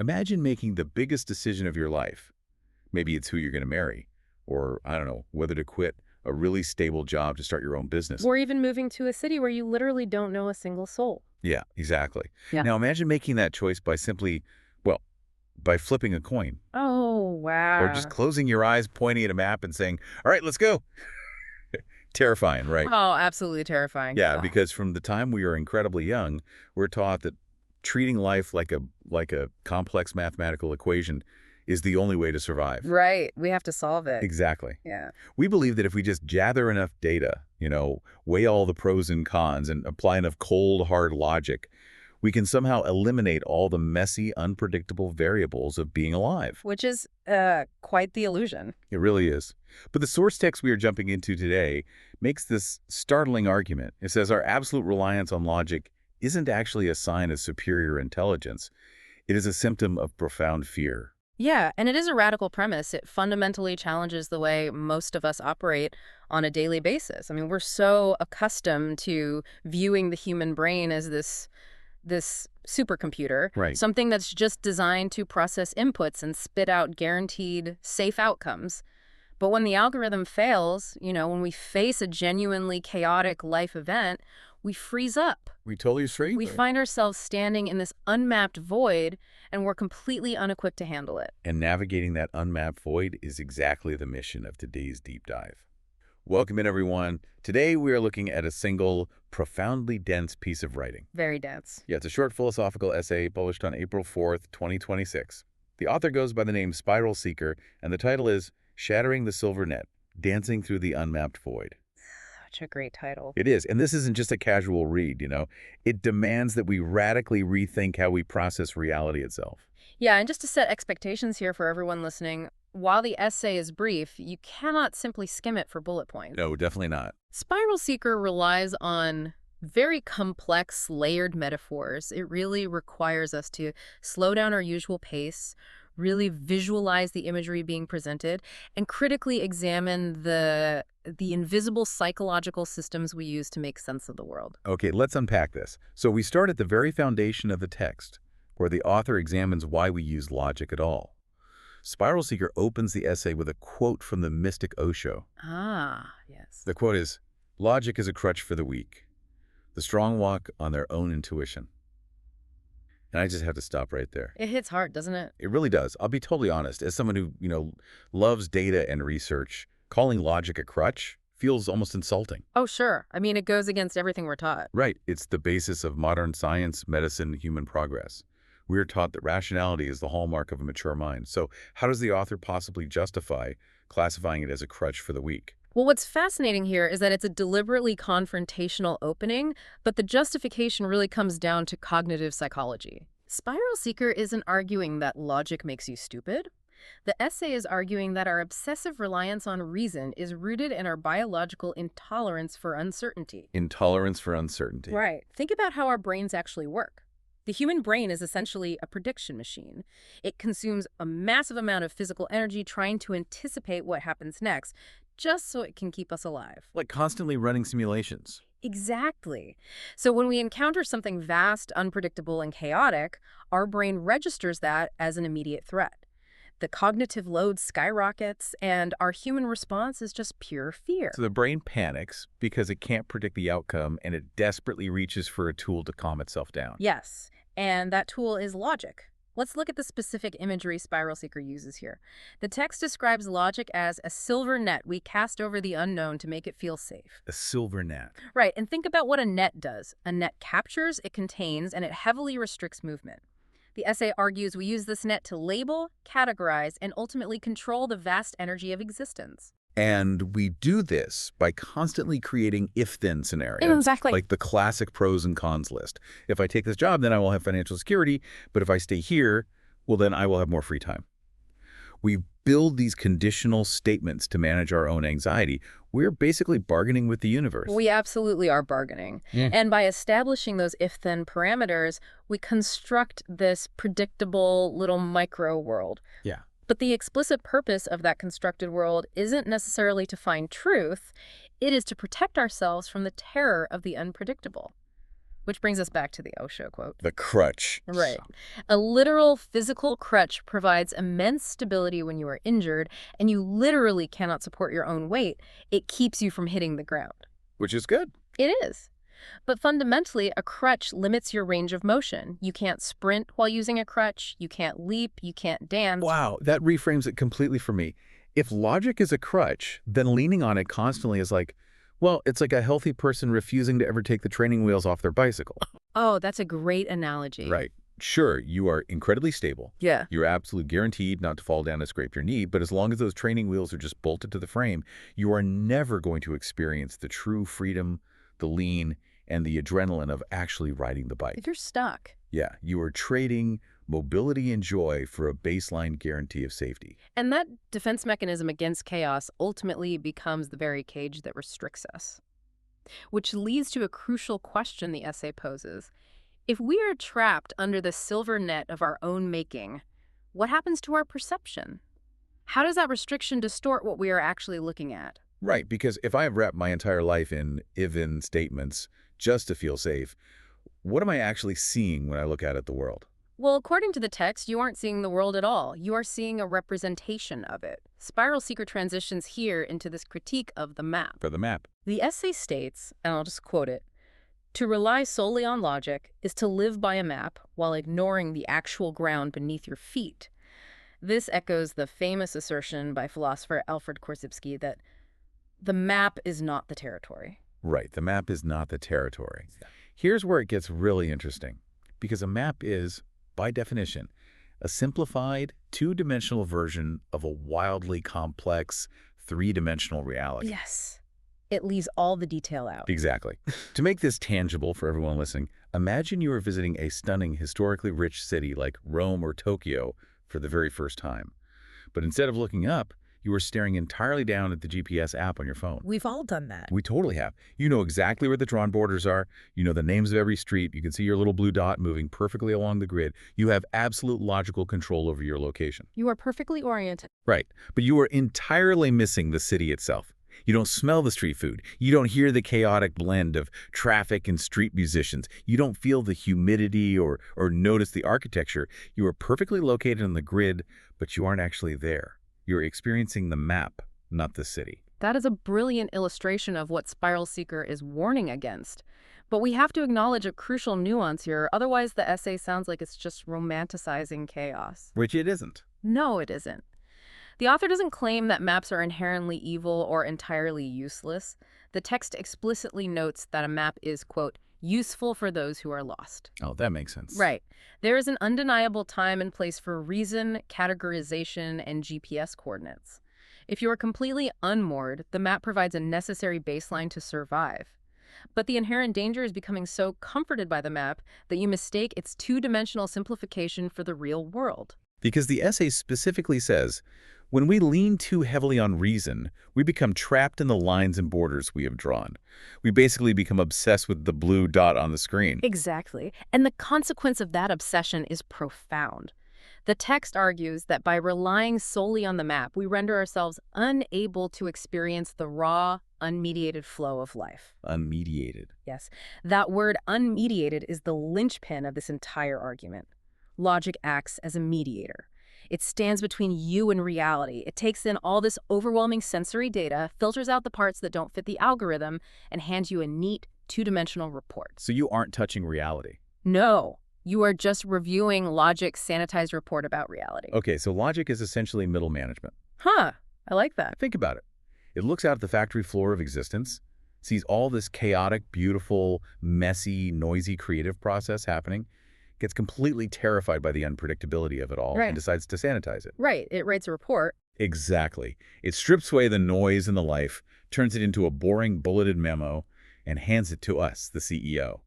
Imagine making the biggest decision of your life. Maybe it's who you're going to marry, or, I don't know, whether to quit a really stable job to start your own business. Or even moving to a city where you literally don't know a single soul. Yeah, exactly. Yeah. Now imagine making that choice by simply, well, by flipping a coin. Oh, wow. Or just closing your eyes, pointing at a map and saying, all right, let's go. Terrifying, right? Oh, absolutely terrifying. Yeah, Oh. because from the time we are incredibly young, we're taught that treating life like a complex mathematical equation is the only way to survive. Right. We have to solve it. Exactly. Yeah. We believe that if we just gather enough data, weigh all the pros and cons and apply enough cold, hard logic, we can somehow eliminate all the messy, unpredictable variables of being alive. Which is quite the illusion. It really is. But the source text we are jumping into today makes this startling argument. It says our absolute reliance on logic isn't actually a sign of superior intelligence. It is a symptom of profound fear. Yeah, and it is a radical premise. It fundamentally challenges the way most of us operate on a daily basis. I mean, we're so accustomed to viewing the human brain as this supercomputer, Right. something that's just designed to process inputs and spit out guaranteed safe outcomes. But when the algorithm fails, when we face a genuinely chaotic life event, we freeze up. We totally straight. We find ourselves standing in this unmapped void, and we're completely unequipped to handle it. And navigating that unmapped void is exactly the mission of today's deep dive. Welcome in, everyone. Today we are looking at a single, profoundly dense piece of writing. Very dense. Yeah, it's a short philosophical essay published on April 4th, 2026. The author goes by the name SpiralSeekr, and the title is Shattering the Silver Net, Dancing Through the Unmapped Void. Such a great title. It is, and this isn't just a casual read, It demands that we radically rethink how we process reality itself. Yeah, and just to set expectations here for everyone listening, while the essay is brief, you cannot simply skim it for bullet points. No, definitely not. SpiralSeekr relies on very complex, layered metaphors. It really requires us to slow down our usual pace, really visualize the imagery being presented, and critically examine the invisible psychological systems we use to make sense of the world. Okay, let's unpack this. So we start at the very foundation of the text, where the author examines why we use logic at all. SpiralSeekr opens the essay with a quote from the mystic Osho. Ah, yes. The quote is, "Logic is a crutch for the weak. The strong walk on their own intuition." And I just have to stop right there. It hits hard, doesn't it? It really does. I'll be totally honest. As someone who, loves data and research, calling logic a crutch feels almost insulting. Oh, sure. I mean, it goes against everything we're taught. Right. It's the basis of modern science, medicine, human progress. We're taught that rationality is the hallmark of a mature mind. So how does the author possibly justify classifying it as a crutch for the weak? Well, what's fascinating here is that it's a deliberately confrontational opening, but the justification really comes down to cognitive psychology. SpiralSeekr isn't arguing that logic makes you stupid. The essay is arguing that our obsessive reliance on reason is rooted in our biological intolerance for uncertainty. Intolerance for uncertainty. Right. Think about how our brains actually work. The human brain is essentially a prediction machine. It consumes a massive amount of physical energy trying to anticipate what happens next, just so it can keep us alive. Like constantly running simulations. Exactly. So when we encounter something vast, unpredictable, and chaotic, our brain registers that as an immediate threat. The cognitive load skyrockets, and our human response is just pure fear. So the brain panics because it can't predict the outcome, and it desperately reaches for a tool to calm itself down. Yes, and that tool is logic. Let's look at the specific imagery SpiralSeekr uses here. The text describes logic as a silver net we cast over the unknown to make it feel safe. A silver net. Right, and think about what a net does. A net captures, it contains, and it heavily restricts movement. The essay argues we use this net to label, categorize, and ultimately control the vast energy of existence. And we do this by constantly creating if-then scenarios. Exactly. Like the classic pros and cons list. If I take this job, then I will have financial security. But if I stay here, well, then I will have more free time. We build these conditional statements to manage our own anxiety. We're basically bargaining with the universe. We absolutely are bargaining. And by establishing those if-then parameters, we construct this predictable little micro world. Yeah. But the explicit purpose of that constructed world isn't necessarily to find truth. It is to protect ourselves from the terror of the unpredictable. Which brings us back to the Osho quote. The crutch. Right. A literal physical crutch provides immense stability when you are injured, and you literally cannot support your own weight. It keeps you from hitting the ground. Which is good. It is. But fundamentally, a crutch limits your range of motion. You can't sprint while using a crutch. You can't leap. You can't dance. Wow, that reframes it completely for me. If logic is a crutch, then leaning on it constantly is like, well, it's like a healthy person refusing to ever take the training wheels off their bicycle. Oh, that's a great analogy. Right. Sure, you are incredibly stable. Yeah. You're absolutely guaranteed not to fall down and scrape your knee, but as long as those training wheels are just bolted to the frame, you are never going to experience the true freedom, the lean, and the adrenaline of actually riding the bike. You're stuck. Yeah, you are trading mobility and joy for a baseline guarantee of safety. And that defense mechanism against chaos ultimately becomes the very cage that restricts us. Which leads to a crucial question the essay poses. If we are trapped under the silver net of our own making, what happens to our perception? How does that restriction distort what we are actually looking at? Right, because if I have wrapped my entire life in if-then statements just to feel safe, what am I actually seeing when I look out at the world? Well, according to the text, you aren't seeing the world at all. You are seeing a representation of it. SpiralSeekr transitions here into this critique of the map. For the map. The essay states, and I'll just quote it, "To rely solely on logic is to live by a map while ignoring the actual ground beneath your feet." This echoes the famous assertion by philosopher Alfred Korzybski that the map is not the territory. Right, the map is not the territory. Here's where it gets really interesting, because a map is, by definition, a simplified, two-dimensional version of a wildly complex, three-dimensional reality. Yes. It leaves all the detail out. Exactly. To make this tangible for everyone listening, imagine you are visiting a stunning, historically rich city like Rome or Tokyo for the very first time. But instead of looking up, you are staring entirely down at the GPS app on your phone. We've all done that. We totally have. You know exactly where the drawn borders are. You know the names of every street. You can see your little blue dot moving perfectly along the grid. You have absolute logical control over your location. You are perfectly oriented. Right. But you are entirely missing the city itself. You don't smell the street food. You don't hear the chaotic blend of traffic and street musicians. You don't feel the humidity or notice the architecture. You are perfectly located on the grid, but you aren't actually there. You're experiencing the map, not the city. That is a brilliant illustration of what SpiralSeekr is warning against. But we have to acknowledge a crucial nuance here, otherwise the essay sounds like it's just romanticizing chaos. Which it isn't. No, it isn't. The author doesn't claim that maps are inherently evil or entirely useless. The text explicitly notes that a map is, quote, useful for those who are lost. Oh, that makes sense. Right. There is an undeniable time and place for reason, categorization, and GPS coordinates. If you are completely unmoored, the map provides a necessary baseline to survive. But the inherent danger is becoming so comforted by the map that you mistake its two-dimensional simplification for the real world. Because the essay specifically says, when we lean too heavily on reason, we become trapped in the lines and borders we have drawn. We basically become obsessed with the blue dot on the screen. Exactly. And the consequence of that obsession is profound. The text argues that by relying solely on the map, we render ourselves unable to experience the raw, unmediated flow of life. Unmediated. Yes. That word unmediated is the linchpin of this entire argument. Logic acts as a mediator. It stands between you and reality. It takes in all this overwhelming sensory data, filters out the parts that don't fit the algorithm, and hands you a neat, two-dimensional report. So you aren't touching reality. No, you are just reviewing Logic's sanitized report about reality. Okay, so logic is essentially middle management. Huh, I like that. Think about it. It looks out at the factory floor of existence, sees all this chaotic, beautiful, messy, noisy creative process happening, gets completely terrified by the unpredictability of it all, Right. and decides to sanitize it. Right, it writes a report. Exactly. It strips away the noise and the life, turns it into a boring bulleted memo, and hands it to us, the CEO.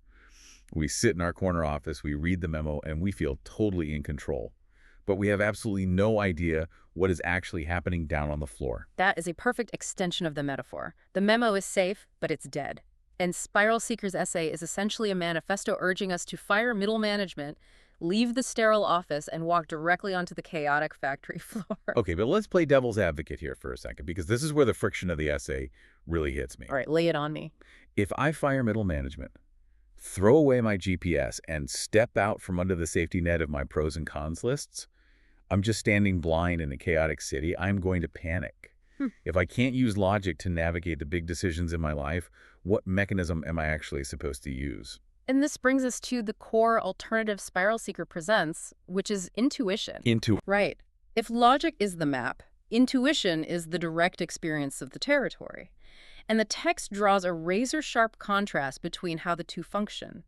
We sit in our corner office, we read the memo, and we feel totally in control. But we have absolutely no idea what is actually happening down on the floor. That is a perfect extension of the metaphor. The memo is safe, but it's dead. And SpiralSeekr's essay is essentially a manifesto urging us to fire middle management, leave the sterile office, and walk directly onto the chaotic factory floor. Okay, but let's play devil's advocate here for a second, because this is where the friction of the essay really hits me. All right, lay it on me. If I fire middle management, throw away my GPS and step out from under the safety net of my pros and cons lists, I'm just standing blind in a chaotic city. I'm going to panic. If I can't use logic to navigate the big decisions in my life, what mechanism am I actually supposed to use? And this brings us to the core alternative SpiralSeekr presents, which is intuition. Right. If logic is the map, intuition is the direct experience of the territory. And the text draws a razor-sharp contrast between how the two function.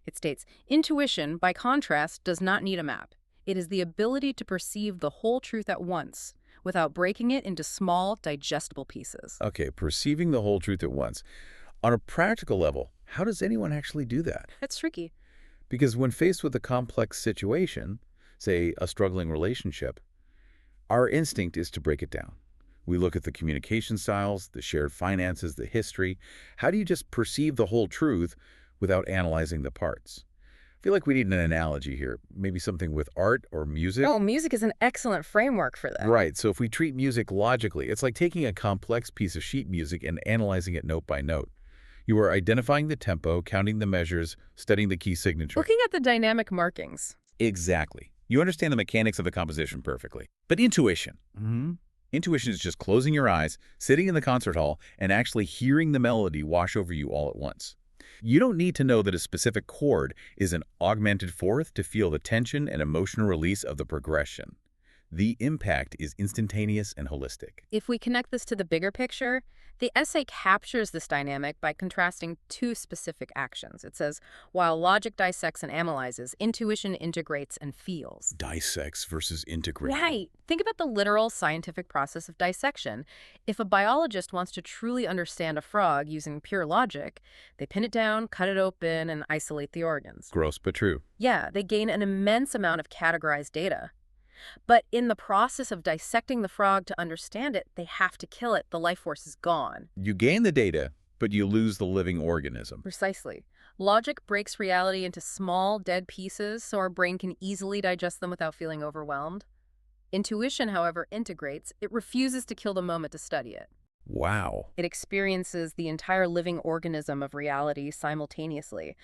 It states, intuition, by contrast, does not need a map. It is the ability to perceive the whole truth at once, without breaking it into small, digestible pieces. Okay, perceiving the whole truth at once. On a practical level, how does anyone actually do that? It's tricky. Because when faced with a complex situation, say a struggling relationship, our instinct is to break it down. We look at the communication styles, the shared finances, the history. How do you just perceive the whole truth without analyzing the parts? I feel like we need an analogy here, maybe something with art or music. Oh, music is an excellent framework for that. Right, so if we treat music logically, it's like taking a complex piece of sheet music and analyzing it note by note. You are identifying the tempo, counting the measures, studying the key signature. Looking at the dynamic markings. Exactly. You understand the mechanics of the composition perfectly. But intuition. Intuition is just closing your eyes, sitting in the concert hall, and actually hearing the melody wash over you all at once. You don't need to know that a specific chord is an augmented fourth to feel the tension and emotional release of the progression. The impact is instantaneous and holistic. If we connect this to the bigger picture, the essay captures this dynamic by contrasting two specific actions. It says, while logic dissects and analyzes, intuition integrates and feels. Dissects versus integrate. Right. Think about the literal scientific process of dissection. If a biologist wants to truly understand a frog using pure logic, they pin it down, cut it open, and isolate the organs. Gross but true. Yeah, they gain an immense amount of categorized data. But in the process of dissecting the frog to understand it, they have to kill it. The life force is gone. You gain the data, but you lose the living organism. Precisely. Logic breaks reality into small, dead pieces so our brain can easily digest them without feeling overwhelmed. Intuition, however, integrates. It refuses to kill the moment to study it. Wow. It experiences the entire living organism of reality simultaneously.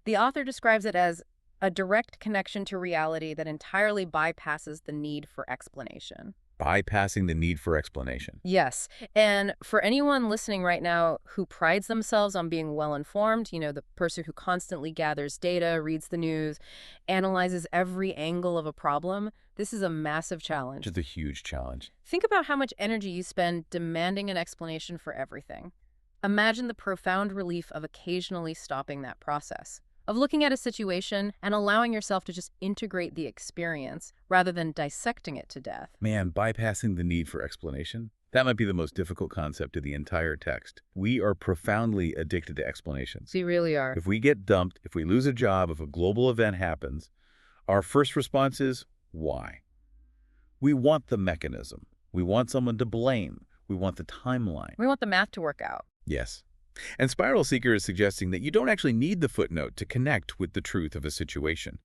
The author describes it as a direct connection to reality that entirely bypasses the need for explanation. Bypassing the need for explanation. Yes. And for anyone listening right now who prides themselves on being well-informed, the person who constantly gathers data, reads the news, analyzes every angle of a problem, this is a massive challenge. It's a huge challenge. Think about how much energy you spend demanding an explanation for everything. Imagine the profound relief of occasionally stopping that process, of looking at a situation and allowing yourself to just integrate the experience rather than dissecting it to death. Man, bypassing the need for explanation, that might be the most difficult concept of the entire text. We are profoundly addicted to explanations. We really are. If we get dumped, if we lose a job, if a global event happens, our first response is, why? We want the mechanism. We want someone to blame. We want the timeline. We want the math to work out. Yes. And SpiralSeekr is suggesting that you don't actually need the footnote to connect with the truth of a situation.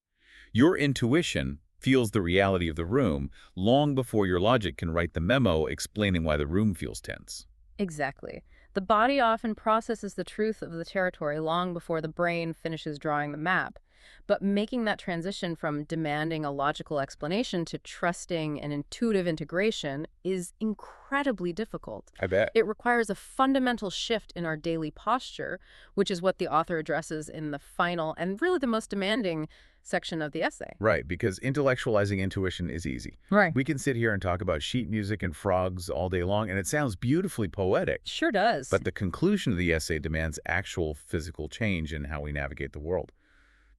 Your intuition feels the reality of the room long before your logic can write the memo explaining why the room feels tense. Exactly. The body often processes the truth of the territory long before the brain finishes drawing the map. But making that transition from demanding a logical explanation to trusting an intuitive integration is incredibly difficult. I bet. It requires a fundamental shift in our daily posture, which is what the author addresses in the final and really the most demanding section of the essay. Right, because intellectualizing intuition is easy. Right. We can sit here and talk about sheet music and frogs all day long, and it sounds beautifully poetic. Sure does. But the conclusion of the essay demands actual physical change in how we navigate the world.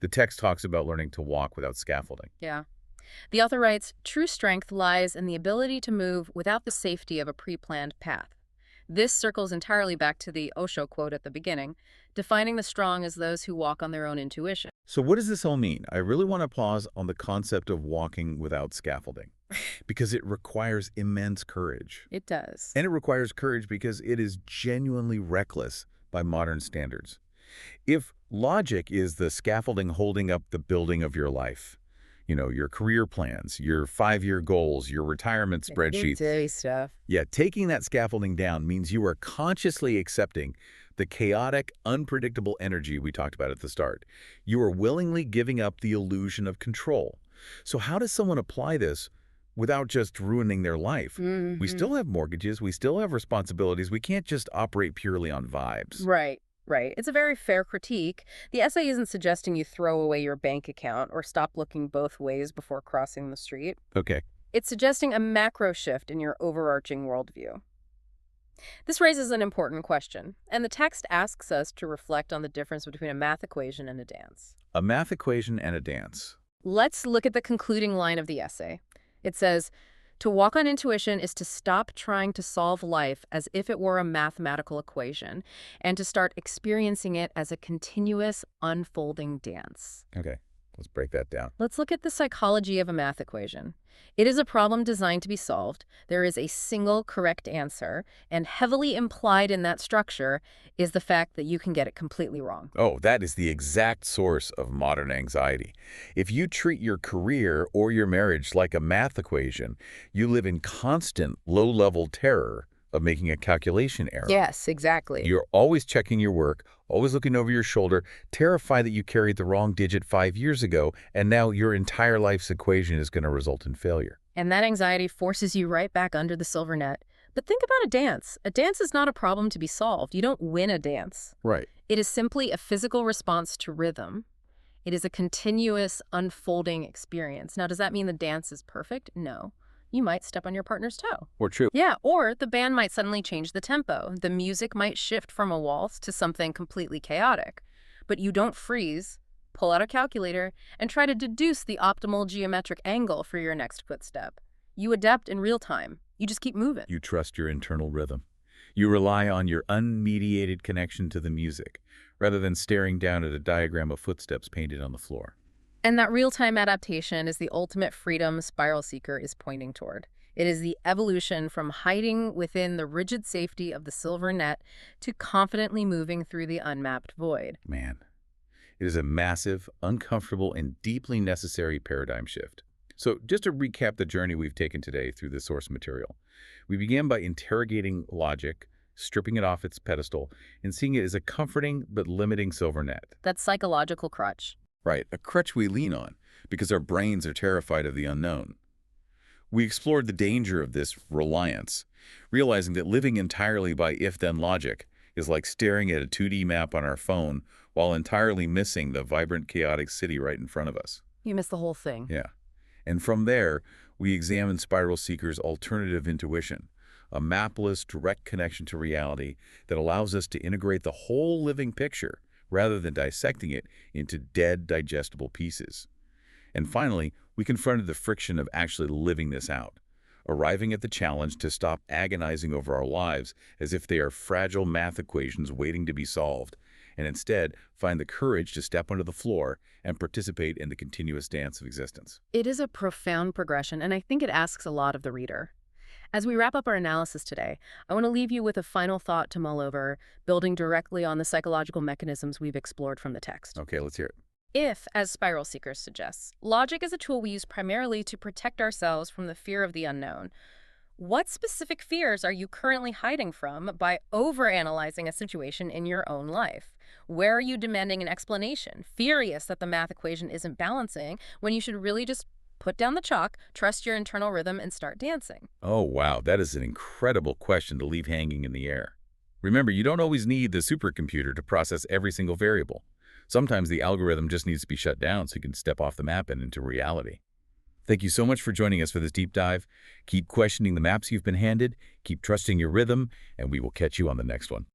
The text talks about learning to walk without scaffolding. Yeah. The author writes, true strength lies in the ability to move without the safety of a pre-planned path. This circles entirely back to the Osho quote at the beginning, defining the strong as those who walk on their own intuition. So what does this all mean? I really want to pause on the concept of walking without scaffolding, because it requires immense courage. It does. And it requires courage because it is genuinely reckless by modern standards. If logic is the scaffolding holding up the building of your life, your career plans, your 5-year goals, your retirement spreadsheets. Day stuff. Yeah, taking that scaffolding down means you are consciously accepting The chaotic, unpredictable energy we talked about at the start. You are willingly giving up the illusion of control. So how does someone apply this without just ruining their life? We Hmm. still have mortgages, we still have responsibilities, we can't just operate purely on vibes. Right, right. It's a very fair critique. The essay isn't suggesting you throw away your bank account or stop looking both ways before crossing the street. Okay. It's suggesting a macro shift in your overarching worldview. This raises an important question, and the text asks us to reflect on the difference between a math equation and a dance. A math equation and a dance. Let's look at the concluding line of the essay. It says, to walk on intuition is to stop trying to solve life as if it were a mathematical equation and to start experiencing it as a continuous, unfolding dance. Okay, let's break that down. Let's look at the psychology of a math equation. It is a problem designed to be solved. There is a single correct answer, and heavily implied in that structure is the fact that you can get it completely wrong. Oh, that is the exact source of modern anxiety. If you treat your career or your marriage like a math equation, you live in constant low-level terror of making a calculation error. Yes, exactly. You're always checking your work, always looking over your shoulder, terrified that you carried the wrong digit 5 years ago, and now your entire life's equation is going to result in failure. And that anxiety forces you right back under the silver net. But think about a dance. A dance is not a problem to be solved. You don't win a dance. Right. It is simply a physical response to rhythm. It is a continuous, unfolding experience. Now, does that mean the dance is perfect? No. You might step on your partner's toe. Or true. Yeah, or the band might suddenly change the tempo. The music might shift from a waltz to something completely chaotic. But you don't freeze, pull out a calculator, and try to deduce the optimal geometric angle for your next footstep. You adapt in real time. You just keep moving. You trust your internal rhythm. You rely on your unmediated connection to the music, rather than staring down at a diagram of footsteps painted on the floor. And that real-time adaptation is the ultimate freedom SpiralSeekr is pointing toward. It is the evolution from hiding within the rigid safety of the silver net to confidently moving through the unmapped void. Man, it is a massive, uncomfortable, and deeply necessary paradigm shift. So just to recap the journey we've taken today through the source material, we began by interrogating logic, stripping it off its pedestal, and seeing it as a comforting but limiting silver net. That psychological crutch. Right, a crutch we lean on because our brains are terrified of the unknown. We explored the danger of this reliance, realizing that living entirely by if-then logic is like staring at a 2D map on our phone while entirely missing the vibrant, chaotic city right in front of us. You miss the whole thing. Yeah. And from there, we examined SpiralSeekr's alternative intuition, a mapless, direct connection to reality that allows us to integrate the whole living picture rather than dissecting it into dead, digestible pieces. And finally, we confronted the friction of actually living this out, arriving at the challenge to stop agonizing over our lives as if they are fragile math equations waiting to be solved, and instead find the courage to step onto the floor and participate in the continuous dance of existence. It is a profound progression, and I think it asks a lot of the reader. As we wrap up our analysis today, I want to leave you with a final thought to mull over, building directly on the psychological mechanisms we've explored from the text. Okay, let's hear it. If, as SpiralSeekr suggests, logic is a tool we use primarily to protect ourselves from the fear of the unknown, what specific fears are you currently hiding from by overanalyzing a situation in your own life? Where are you demanding an explanation, furious that the math equation isn't balancing, when you should really just put down the chalk, trust your internal rhythm, and start dancing? Oh, wow, that is an incredible question to leave hanging in the air. Remember, you don't always need the supercomputer to process every single variable. Sometimes the algorithm just needs to be shut down so you can step off the map and into reality. Thank you so much for joining us for this deep dive. Keep questioning the maps you've been handed, keep trusting your rhythm, and we will catch you on the next one.